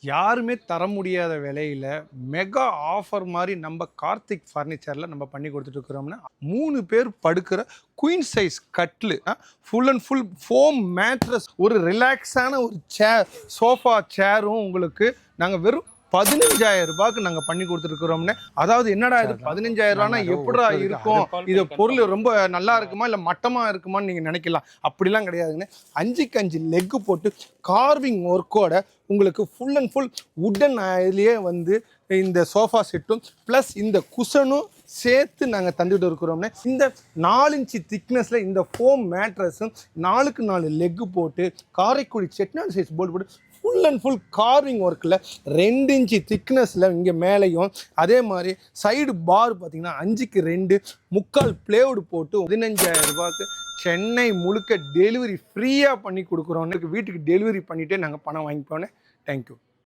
யாருமே தர முடியாத விலையில மெகா ஆஃபர் மாதிரி நம்ம கார்த்திக் ஃபர்னிச்சரில் நம்ம பண்ணி கொடுத்துட்ருக்குறோம்னா 3 பேர் படுக்கிற குயின் சைஸ் கட்லு full and full foam mattress ஒரு ரிலாக்ஸான ஒரு சேர் சோஃபா சேரும் உங்களுக்கு நாங்கள் வெறும் 15,000 ரூபாய்க்கு நாங்கள் பண்ணி கொடுத்துருக்குறோம்னு. அதாவது என்னடா இது 15,000 ரூபானா எப்படா இருக்கும், இது பொருள் ரொம்ப நல்லா இருக்குமா இல்லை மட்டமாக இருக்குமான்னு நீங்கள் நினைக்கலாம். அப்படிலாம் கிடையாதுங்க. 5க்கு 5 லெக்கு போட்டு கார்விங் ஒர்க்கோட உங்களுக்கு ஃபுல் அண்ட் ஃபுல் உட்டன் இதுலேயே வந்து இந்த சோஃபா செட்டும் ப்ளஸ் இந்த குஷனும் சேர்த்து நாங்கள் தந்துட்டு இருக்கிறோம்னு. இந்த 4 இன்ச்சு திக்னஸில் இந்த ஃபோம் மேட்ரஸும் 4க்கு 4 லெக்கு போட்டு காரைக்குடி செட்டிநாடு சைஸ் போர்டு போட்டு ஃபுல் அண்ட் ஃபுல் கார்விங் ஒர்க்கில் 2 இன்ச்சு திக்னஸில் இங்கே மேலேயும் அதே மாதிரி சைடு பார் பார்த்தீங்கன்னா 5க்கு 2 முக்கால் பிளேவுடு போட்டு 15,000 ரூபாய்க்கு சென்னை முழுக்க டெலிவரி ஃப்ரீயாக பண்ணி கொடுக்குறோம். வீட்டுக்கு டெலிவரி பண்ணிவிட்டு நாங்கள் பணம் வாங்கிப்போனே. தேங்க்யூ.